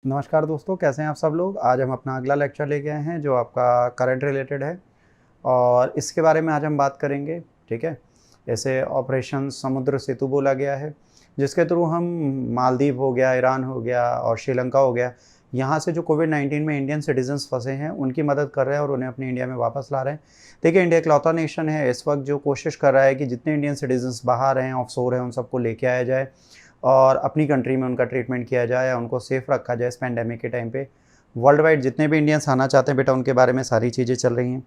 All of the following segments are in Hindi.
नमस्कार दोस्तों, कैसे हैं आप सब लोग। आज हम अपना अगला लेक्चर लेके आए हैं जो आपका करंट रिलेटेड है और इसके बारे में आज हम बात करेंगे। ठीक है, इसे ऑपरेशन समुद्र सेतु बोला गया है, जिसके थ्रू हम मालदीव हो गया, ईरान हो गया और श्रीलंका हो गया, यहाँ से जो कोविड-19 में इंडियन सिटीजन्स फंसे हैं उनकी मदद कर रहे हैं और उन्हें अपने इंडिया में वापस ला रहे हैं। देखिए, इंडिया इकलौता नेशन है इस वक्त जो कोशिश कर रहा है कि जितने इंडियन सिटीजन्स बाहर हैं, ऑफशोर हैं, उन सबको लेके आया जाए और अपनी कंट्री में उनका ट्रीटमेंट किया जाए या उनको सेफ़ रखा जाए इस पैंडेमिक के टाइम पे। वर्ल्ड वाइड जितने भी इंडियंस आना चाहते हैं बेटा, उनके बारे में सारी चीज़ें चल रही हैं।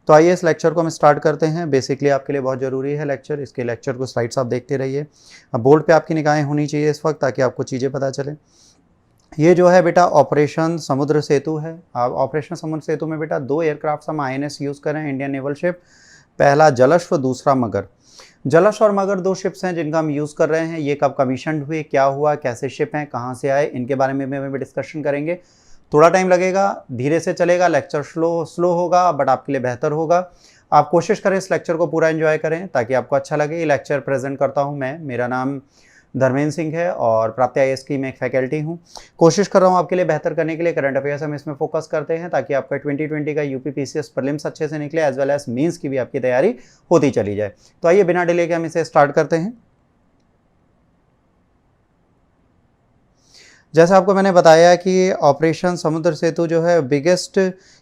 तो आइए इस लेक्चर को हम स्टार्ट करते हैं। बेसिकली आपके लिए बहुत ज़रूरी है लेक्चर, इसके लेक्चर को स्लाइड्स आप देखते रहिए। अब बोर्ड पे आपकी निगाहें होनी चाहिए इस वक्त, ताकि आपको चीज़ें पता चले। ये जो है बेटा ऑपरेशन समुद्र सेतु है। अब ऑपरेशन समुद्र सेतु में बेटा 2 एयरक्राफ्ट हम INS यूज़ करें, इंडियन नेवल शिप। पहला जलश्व, दूसरा मगर। जलश्व और मगर 2 शिप्स हैं जिनका हम यूज़ कर रहे हैं। ये कब कमीशन्ड हुए, क्या हुआ, कैसे शिप हैं, कहाँ से आए, इनके बारे में भी डिस्कशन करेंगे। थोड़ा टाइम लगेगा, धीरे से चलेगा, लेक्चर स्लो होगा बट आपके लिए बेहतर होगा। आप कोशिश करें इस लेक्चर को पूरा एंजॉय करें ताकि आपको अच्छा लगे। ये लेक्चर प्रेजेंट करता हूँ मैं, मेरा नाम धर्मेंद्र सिंह है और प्राप्ति IAS की मैं एक फैकल्टी हूँ। कोशिश कर रहा हूँ आपके लिए बेहतर करने के लिए। करंट अफेयर्स हम इसमें फोकस करते हैं ताकि आपका 2020 का UP PCS प्रीलिम्स अच्छे से निकले, एज वेल एज मेंस की भी आपकी तैयारी होती चली जाए। तो आइए बिना डिले के हम इसे स्टार्ट करते हैं। जैसा आपको मैंने बताया कि ऑपरेशन समुद्र सेतु जो है बिगेस्ट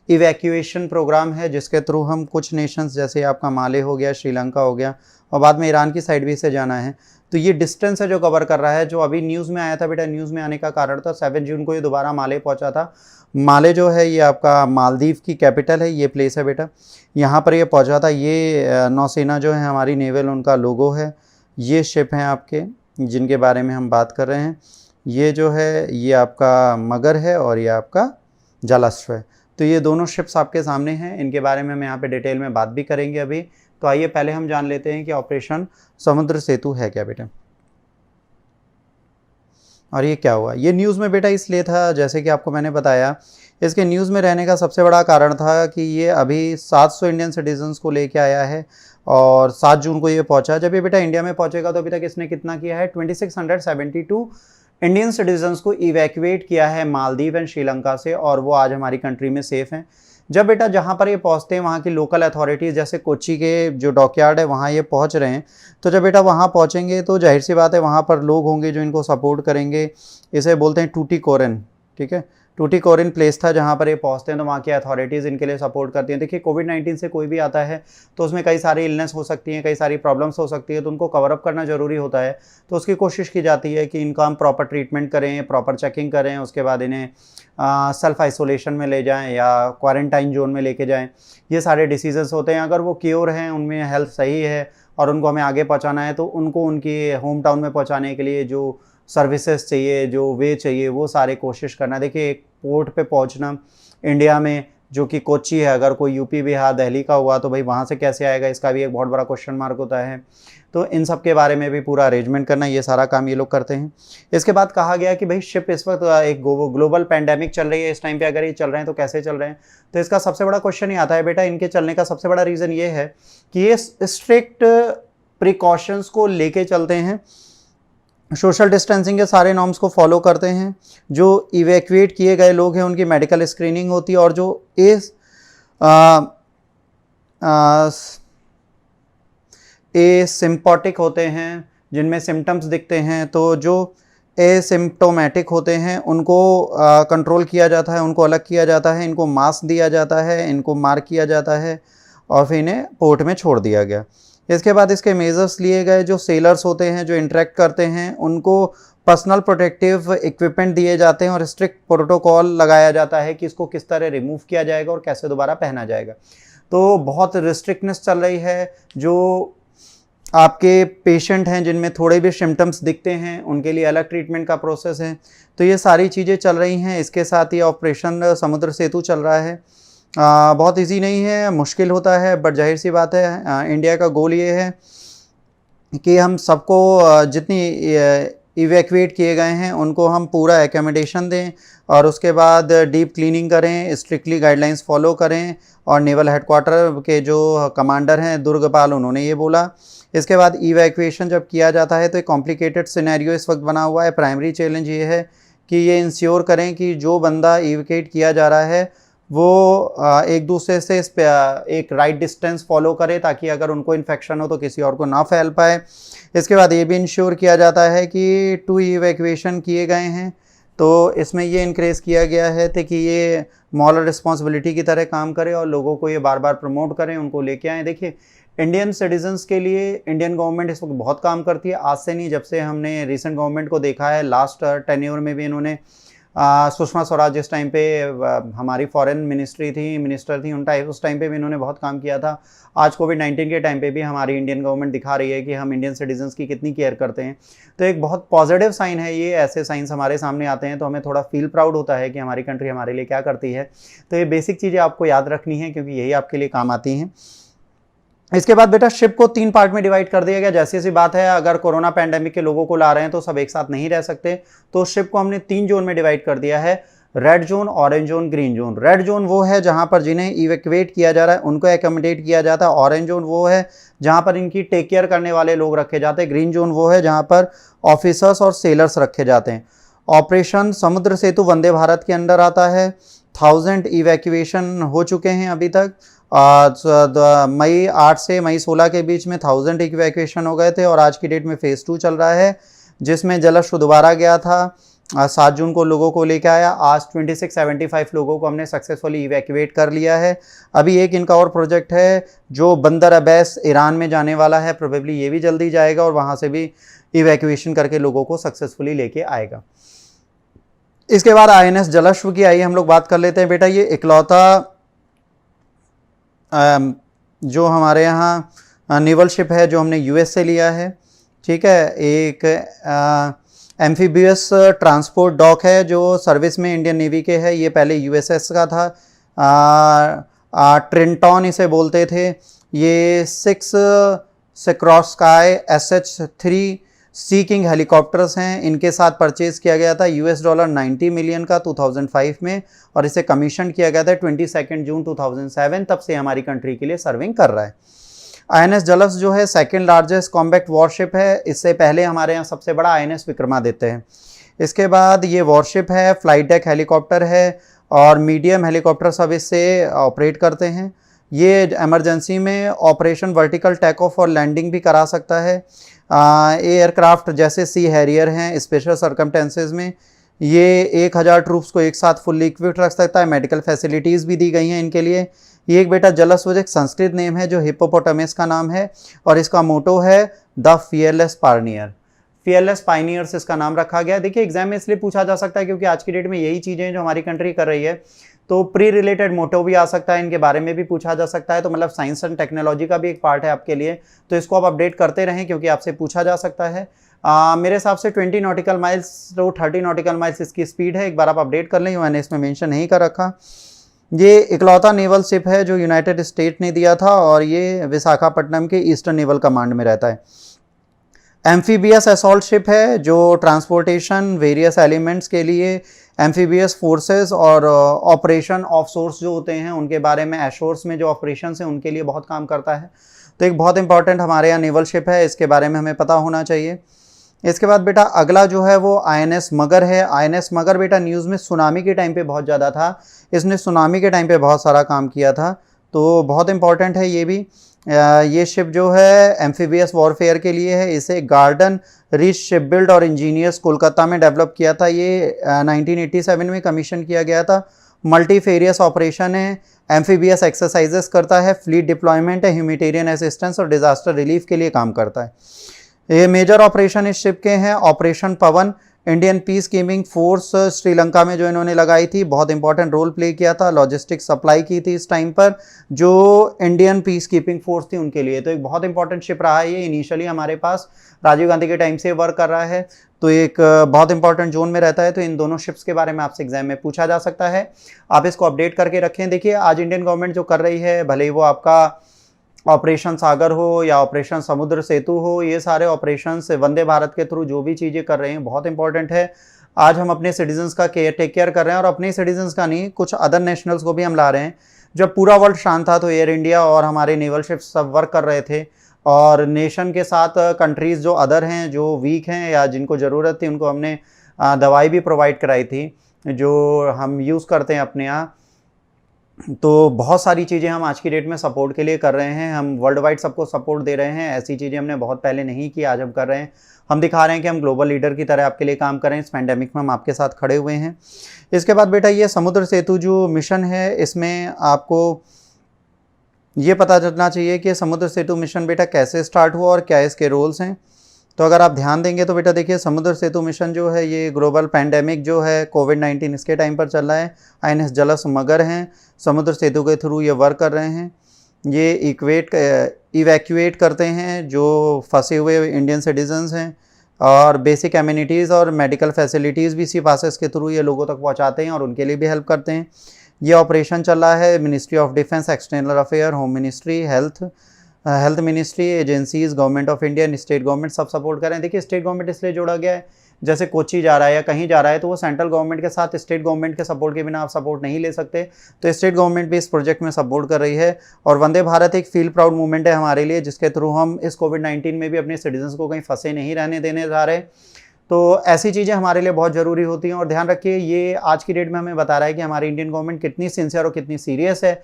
इवैक्यूएशन प्रोग्राम है, जिसके थ्रू हम कुछ नेशंस जैसे आपका माले हो गया, श्रीलंका हो गया और बाद में ईरान की साइड भी से जाना है। तो ये डिस्टेंस है जो कवर कर रहा है। जो अभी न्यूज़ में आया था बेटा, न्यूज़ में आने का कारण था 7 जून को ये दोबारा माले पहुंचा था। माले जो है ये आपका मालदीव की कैपिटल है, ये प्लेस है बेटा, यहाँ पर ये पहुंचा था। ये नौसेना जो है हमारी नेवल, उनका लोगो है। ये शिप हैं आपके जिनके बारे में हम बात कर रहे हैं। ये जो है ये आपका मगर है और ये आपका जलश्व है। तो ये दोनों शिप्स आपके सामने हैं, इनके बारे में हम यहाँ पे डिटेल में बात भी करेंगे अभी। तो आइए पहले हम जान लेते हैं कि ऑपरेशन समुद्र सेतु है क्या बेटा, और ये क्या हुआ। ये न्यूज़ में बेटा इसलिए था, जैसे कि आपको मैंने बताया, इसके न्यूज़ में रहने का सबसे बड़ा कारण था कि ये अभी 700 इंडियन सिटीजन्स को लेके आया है और 7 जून को ये पहुंचा। जब ये बेटा इंडिया में पहुंचेगा तो अभी तक इसने कितना किया है, 2672 इंडियन सिटीजन्स को इवैक्यूएट किया है मालदीव एंड श्रीलंका से, और वो आज हमारी कंट्री में सेफ़ हैं। जब बेटा जहाँ पर ये पहुँचते हैं वहाँ की लोकल अथॉरिटीज़, जैसे कोच्चि के जो डॉकयार्ड है वहाँ ये पहुँच रहे हैं, तो जब बेटा वहाँ पहुँचेंगे तो जाहिर सी बात है वहाँ पर लोग होंगे जो इनको सपोर्ट करेंगे। इसे बोलते हैं टूटीकोरिन। ठीक है, टूटीकोरिन प्लेस था जहाँ पर ये पहुँचते हैं, तो वहाँ की अथॉरिटीज़ इनके लिए सपोर्ट करती हैं। देखिए, कोविड-19 से कोई भी आता है तो उसमें कई सारी इलनेस हो सकती हैं, कई सारी प्रॉब्लम्स हो सकती है, तो उनको कवर अप करना ज़रूरी होता है। तो उसकी कोशिश की जाती है कि इनका हम प्रॉपर ट्रीटमेंट करें, प्रॉपर चेकिंग करें, उसके बाद इन्हें सेल्फ आइसोलेशन में ले जाएं या क्वारंटाइन जोन में लेके जाएं। ये सारे डिसीज़ेस होते हैं। अगर वो क्योर हैं, उनमें हेल्थ सही है और उनको हमें आगे पहुंचाना है, तो उनको उनकी होम टाउन में पहुंचाने के लिए जो सर्विसेज चाहिए, जो वे चाहिए, वो सारे कोशिश करना। देखिए, एक पोर्ट पे पहुंचना इंडिया में जो कि कोच्चि है, अगर कोई UP बिहार दिल्ली का हुआ तो भाई वहाँ से कैसे आएगा, इसका भी एक बहुत बड़ा क्वेश्चन मार्क होता है। तो इन सब के बारे में भी पूरा अरेंजमेंट करना, ये सारा काम ये लोग करते हैं। इसके बाद कहा गया कि भाई शिप इस वक्त एक ग्लोबल पैंडेमिक चल रही है, इस टाइम पे अगर ये चल रहे हैं तो कैसे चल रहे हैं। तो इसका सबसे बड़ा क्वेश्चन ही आता है बेटा, इनके चलने का सबसे बड़ा रीज़न ये है कि ये स्ट्रिक्ट प्रिकॉशंस को लेके चलते हैं, सोशल डिस्टेंसिंग के सारे नॉर्म्स को फॉलो करते हैं। जो इवैक्यूएट किए गए लोग हैं उनकी मेडिकल स्क्रीनिंग होती है, और जो एसिम्प्टोमेटिक होते हैं, जिनमें सिम्टम्स दिखते हैं, तो जो एसिम्प्टोमेटिक होते हैं उनको कंट्रोल किया जाता है, उनको अलग किया जाता है, इनको मास्क दिया जाता है, इनको मार्क किया जाता है और फिर इन्हें पोर्ट में छोड़ दिया गया। इसके बाद इसके मेजर्स लिए गए। जो सेलर्स होते हैं, जो इंटरेक्ट करते हैं, उनको पर्सनल प्रोटेक्टिव इक्विपमेंट दिए जाते हैं और स्ट्रिक्ट प्रोटोकॉल लगाया जाता है कि इसको किस तरह रिमूव किया जाएगा और कैसे दोबारा पहना जाएगा। तो बहुत रिस्ट्रिक्टनेस चल रही है। जो आपके पेशेंट हैं जिनमें थोड़े भी सिम्टम्स दिखते हैं, उनके लिए अलग ट्रीटमेंट का प्रोसेस है। तो ये सारी चीज़ें चल रही हैं। इसके साथ ये ऑपरेशन समुद्र सेतु चल रहा है। बहुत इजी नहीं है, मुश्किल होता है, बट जाहिर सी बात है इंडिया का गोल ये है कि हम सबको जितनी इवैक्यूएट किए गए हैं उनको हम पूरा एकोमोडेशन दें और उसके बाद डीप क्लीनिंग करें, स्ट्रिक्टली गाइडलाइंस फॉलो करें। और नेवल हेडक्वार्टर के जो कमांडर हैं दुर्गपाल, उन्होंने ये बोला। इसके बाद इवैक्यूएशन जब किया जाता है तो एक कॉम्प्लिकेटेड सिनेरियो इस वक्त बना हुआ है। प्राइमरी चैलेंज ये है कि ये इंश्योर करें कि जो बंदा इवैक्यूएट किया जा रहा है वो एक दूसरे से एक राइट डिस्टेंस फॉलो करे, ताकि अगर उनको इन्फेक्शन हो तो किसी और को ना फैल पाए। इसके बाद ये भी इंश्योर किया जाता है कि 2 इवैक्यूएशन किए गए हैं, तो इसमें ये इंक्रेज किया गया है कि ये मॉरल रिस्पॉन्सिबिलिटी की तरह काम करे और लोगों को ये बार बार प्रमोट करें, उनको लेके आएँ। देखिए, इंडियन सिटीजन्स के लिए इंडियन गवर्नमेंट इस वक्त बहुत काम करती है, आज से नहीं, जब से हमने रिसेंट गवर्नमेंट को देखा है। लास्ट टेन्योर में भी इन्होंने सुषमा स्वराज जिस टाइम पे हमारी फॉरेन मिनिस्टर थी उस टाइम पे भी इन्होंने बहुत काम किया था। आज कोविड-19 के टाइम पे भी हमारी इंडियन गवर्नमेंट दिखा रही है कि हम इंडियन सिटीजन्स की कितनी केयर करते हैं। तो एक बहुत पॉजिटिव साइन है ये, ऐसे साइंस हमारे सामने आते हैं तो हमें थोड़ा फील प्राउड होता है कि हमारी कंट्री हमारे लिए क्या करती है। तो ये बेसिक चीज़ें आपको याद रखनी है, क्योंकि यही आपके लिए काम आती हैं। इसके बाद बेटा शिप को 3 पार्ट में डिवाइड कर दिया गया। जैसी सी बात है, अगर कोरोना पैंडेमिक के लोगों को ला रहे हैं तो सब एक साथ नहीं रह सकते, तो शिप को हमने 3 जोन में डिवाइड कर दिया है, red zone, orange zone, green zone. Red zone वो है जहां पर जिन्हें इवैक्यूएट किया जा रहा है उनको एकोमोडेट किया जाता है। ऑरेंज जोन वो है जहां पर इनकी टेक केयर करने वाले लोग रखे जाते हैं। ग्रीन जोन वो है जहां पर ऑफिसर्स और सेलर्स रखे जाते हैं। ऑपरेशन समुद्र सेतु वंदे भारत के अंडर आता है। 1000 इवैक्यूएशन हो चुके हैं अभी तक। मई 8 से मई 16 के बीच में 1000 इवैक्यूएशन हो गए थे और आज की डेट में फेज़ 2 चल रहा है, जिसमें जलश्व दोबारा गया था। 7 जून को लोगों को लेकर आया। आज 2675 लोगों को हमने सक्सेसफुली इवैक्यूएट कर लिया है। अभी एक इनका और प्रोजेक्ट है जो बंदर अब्बैस ईरान में जाने वाला है, प्रोबेबली ये भी जल्दी जाएगा और वहाँ से भी इवैक्यूएशन करके लोगों को सक्सेसफुली लेके आएगा। इसके बाद INS जलश्व की आइए हम लोग बात कर लेते हैं। बेटा ये इकलौता जो हमारे यहाँ नेवल शिप है जो हमने US से लिया है, ठीक है। एक एम्फीबियस ट्रांसपोर्ट डॉक है जो सर्विस में इंडियन नेवी के है। ये पहले USS का था, ट्रिंटॉन इसे बोलते थे। ये 6 सिक्रोस्काई SH-3 सी किंग हेलीकॉप्टर्स हैं, इनके साथ परचेज किया गया था $90 मिलियन का 2005 में, और इसे कमीशन किया गया था 22 जून 2007। तब से हमारी कंट्री के लिए सर्विंग कर रहा है। INS जलश्व जो है सेकंड लार्जेस्ट कॉम्बैक्ट वॉरशिप है। इससे पहले हमारे यहाँ सबसे बड़ा INS विक्रमादित्य है। इसके बाद ये वॉरशिप है, फ्लाइट डेक हेलीकॉप्टर है और मीडियम हेलीकॉप्टर सब इससे ऑपरेट करते हैं। ये इमरजेंसी में ऑपरेशन वर्टिकल टेक ऑफ और लैंडिंग भी करा सकता है। एयरक्राफ्ट जैसे सी हैरियर हैं, स्पेशल सर्कमटेंसेस में ये 1000 ट्रूप्स को एक साथ फुल्ली इक्विप्ड रख सकता है। मेडिकल फैसिलिटीज़ भी दी गई हैं इनके लिए। ये एक बेटा जलश्व एक संस्कृत नेम है जो हिप्पोपोटामस का नाम है और इसका मोटो है the fearless Pioneer. Fearless pioneers इसका नाम रखा गया। देखिए एग्जाम में इसलिए पूछा जा सकता है क्योंकि आज की डेट में यही चीज़ें हैं जो हमारी कंट्री कर रही है, तो प्री रिलेटेड मोटो भी आ सकता है, इनके बारे में भी पूछा जा सकता है। तो मतलब साइंस एंड टेक्नोलॉजी का भी एक पार्ट है आपके लिए, तो इसको आप अपडेट करते रहें क्योंकि आपसे पूछा जा सकता है। मेरे हिसाब से 20 nautical miles to 30 nautical miles इसकी स्पीड है। एक बार आप अपडेट कर लें, मैंने इसमें मेंशन नहीं कर रखा। ये इकलौता नेवल शिप है जो यूनाइटेड स्टेट ने दिया था और ये विशाखापट्टनम के ईस्टर्न नेवल कमांड में रहता है। एम्फीबियस असॉल्ट शिप है जो ट्रांसपोर्टेशन वेरियस एलिमेंट्स के लिए एम्फीबियस फोर्सेस और ऑपरेशन ऑफ सोर्स जो होते हैं उनके बारे में, एशोर्स में जो ऑपरेशन हैं उनके लिए बहुत काम करता है। तो एक बहुत इंपॉर्टेंट हमारे यहाँ नेवल शिप है, इसके बारे में हमें पता होना चाहिए। इसके बाद बेटा अगला जो है वो INS मगर है। INS मगर बेटा न्यूज़ में सुनामी के टाइम पे बहुत ज़्यादा था, इसने सुनामी के टाइम पे बहुत सारा काम किया था, तो बहुत इंपॉर्टेंट है ये भी। ये शिप जो है एम्फीबियस वॉरफेयर के लिए है। इसे गार्डन रिच शिप बिल्ड और इंजीनियर्स कोलकाता में डेवलप किया था। ये 1987 में कमीशन किया गया था। मल्टीफेरियस ऑपरेशन है, एम्फीबियस एक्सरसाइजेस करता है, फ्लीट डिप्लॉयमेंट है, ह्यूमैनिटेरियन असिस्टेंस और डिजास्टर रिलीफ के लिए काम करता है। ये मेजर ऑपरेशन इस शिप के हैं operation Pawan, Indian peace keeping force Sri Lanka में जो इन्होंने लगाई थी, बहुत इंपॉर्टेंट रोल प्ले किया था, लॉजिस्टिक सप्लाई की थी इस टाइम पर जो इंडियन पीस कीपिंग फोर्स थी उनके लिए। तो एक बहुत इंपॉर्टेंट शिप रहा है ये। इनिशियली हमारे पास राजीव गांधी के टाइम से वर्क कर रहा है, तो एक बहुत इंपॉर्टेंट जोन में रहता है। तो इन दोनों शिप्स के बारे में आपसे एग्जाम में पूछा जा सकता है, आप इसको अपडेट करके रखें। देखिए आज इंडियन गवर्नमेंट जो कर रही है, भले ही वो आपका ऑपरेशन सागर हो या ऑपरेशन समुद्र सेतु हो, ये सारे ऑपरेशन वंदे भारत के थ्रू जो भी चीज़ें कर रहे हैं बहुत इंपॉर्टेंट है। आज हम अपने सिटीजन्स का टेक केयर कर रहे हैं और अपने सिटीजन्स का नहीं, कुछ अदर नेशनल्स को भी हम ला रहे हैं। जब पूरा वर्ल्ड शांत था तो एयर इंडिया और हमारे नेवल शिप्स सब वर्क कर रहे थे और नेशन के साथ कंट्रीज़ जो अदर हैं, जो वीक हैं या जिनको ज़रूरत थी, उनको हमने दवाई भी प्रोवाइड कराई थी जो हम यूज़ करते हैं अपने यहाँ। तो बहुत सारी चीज़ें हम आज की डेट में सपोर्ट के लिए कर रहे हैं, हम वर्ल्ड वाइड सबको सपोर्ट दे रहे हैं। ऐसी चीज़ें हमने बहुत पहले नहीं की, आज हम कर रहे हैं। हम दिखा रहे हैं कि हम ग्लोबल लीडर की तरह आपके लिए काम कर रहे हैं, इस पैंडेमिक में हम आपके साथ खड़े हुए हैं। इसके बाद बेटा ये समुद्र सेतु जो मिशन है, इसमें आपको ये पता चलना चाहिए कि समुद्र सेतु मिशन बेटा कैसे स्टार्ट हुआ और क्या इसके रोल्स हैं। तो अगर आप ध्यान देंगे तो बेटा देखिए, समुद्र सेतु मिशन जो है ये ग्लोबल पैंडेमिक जो है कोविड-19 इसके टाइम पर चल रहा है। INS जलस मगर हैं, समुद्र सेतु के थ्रू ये वर्क कर रहे हैं। ये इवैक्यूएट करते हैं जो फंसे हुए इंडियन सिटीजन्स हैं, और बेसिक एमिनिटीज़ और मेडिकल फैसिलिटीज़ भी सी पासेस के थ्रू ये लोगों तक पहुँचाते हैं और उनके लिए भी हेल्प करते हैं। ये ऑपरेशन चल रहा है ministry of defence, external affair, home ministry, health ministry, agencies, government of India, state government सब सपोर्ट कर रहे हैं। देखिए स्टेट गवर्नमेंट इसलिए जोड़ा गया है, जैसे कोची जा रहा है या कहीं जा रहा है तो वो सेंट्रल गवर्नमेंट के साथ स्टेट गवर्नमेंट के सपोर्ट के बिना आप सपोर्ट नहीं ले सकते। तो स्टेट गवर्नमेंट भी इस प्रोजेक्ट में सपोर्ट कर रही है। और वंदे भारत एक फील प्राउड मूवमेंट है हमारे लिए, जिसके थ्रू हम इस कोविड-19 में भी अपने सिटीजन्स को कहीं फंसे नहीं रहने देने जा रहे। तो ऐसी चीज़ें हमारे लिए बहुत ज़रूरी होती हैं। और ध्यान रखिए, ये आज की डेट में हमें बता रहा है कि हमारी इंडियन गवर्नमेंट कितनी सिंसियर और कितनी सीरियस है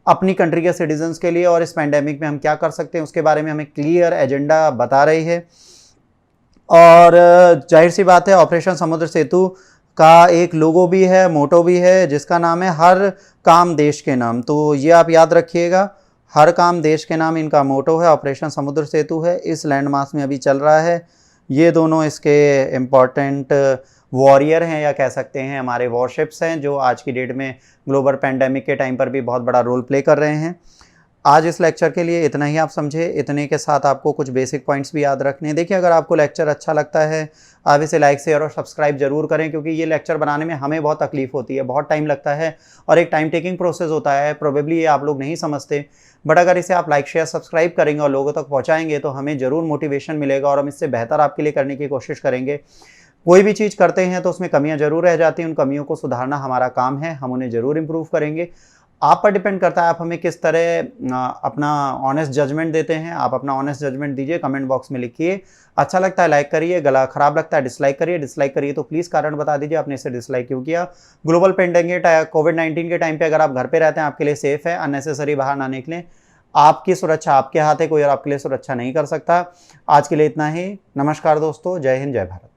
अपनी कंट्री के सिटीजन्स के लिए, और इस पैंडेमिक में हम क्या कर सकते हैं उसके बारे में हमें क्लियर एजेंडा बता रही है। और जाहिर सी बात है, ऑपरेशन समुद्र सेतु का एक लोगो भी है, मोटो भी है, जिसका नाम है हर काम देश के नाम। तो ये आप याद रखिएगा, हर काम देश के नाम इनका मोटो है। ऑपरेशन समुद्र सेतु है, इस लैंडमास में अभी चल रहा है। ये दोनों इसके इम्पॉर्टेंट वॉरियर हैं, या कह सकते हैं हमारे वॉरशिप्स हैं, जो आज की डेट में ग्लोबल पैंडेमिक के टाइम पर भी बहुत बड़ा रोल प्ले कर रहे हैं। आज इस लेक्चर के लिए इतना ही आप समझे। इतने के साथ आपको कुछ बेसिक पॉइंट्स भी याद रखने हैं। देखिए, अगर आपको लेक्चर अच्छा लगता है आप इसे लाइक, शेयर और सब्सक्राइब जरूर करें, क्योंकि ये लेक्चर बनाने में हमें बहुत तकलीफ होती है, बहुत टाइम लगता है और एक टाइम टेकिंग प्रोसेस होता है। प्रोबेबली ये आप लोग नहीं समझते, बट अगर इसे आप लाइक, शेयर, सब्सक्राइब करेंगे और लोगों तक पहुँचाएंगे तो हमें ज़रूर मोटिवेशन मिलेगा और हम इससे बेहतर आपके लिए करने की कोशिश करेंगे। कोई भी चीज़ करते हैं तो उसमें कमियां जरूर रह जाती हैं, उन कमियों को सुधारना हमारा काम है, हम उन्हें ज़रूर इम्प्रूव करेंगे। आप पर डिपेंड करता है आप हमें किस तरह अपना ऑनेस्ट जजमेंट देते हैं। आप अपना ऑनेस्ट जजमेंट दीजिए, कमेंट बॉक्स में लिखिए। अच्छा लगता है लाइक करिए, गला खराब लगता है डिसलाइक करिए। डिसलाइक करिए तो प्लीज़ कारण बता दीजिए आपने इसे डिसलाइक क्यों किया। ग्लोबल पैंडेमिक कोविड-19 के टाइम पे अगर आप घर पे रहते हैं आपके लिए सेफ है, अननेसेसरी बाहर ना निकलें। आपकी सुरक्षा आपके हाथ है, कोई और आपके लिए सुरक्षा नहीं कर सकता। आज के लिए इतना ही। नमस्कार दोस्तों, जय हिंद, जय भारत।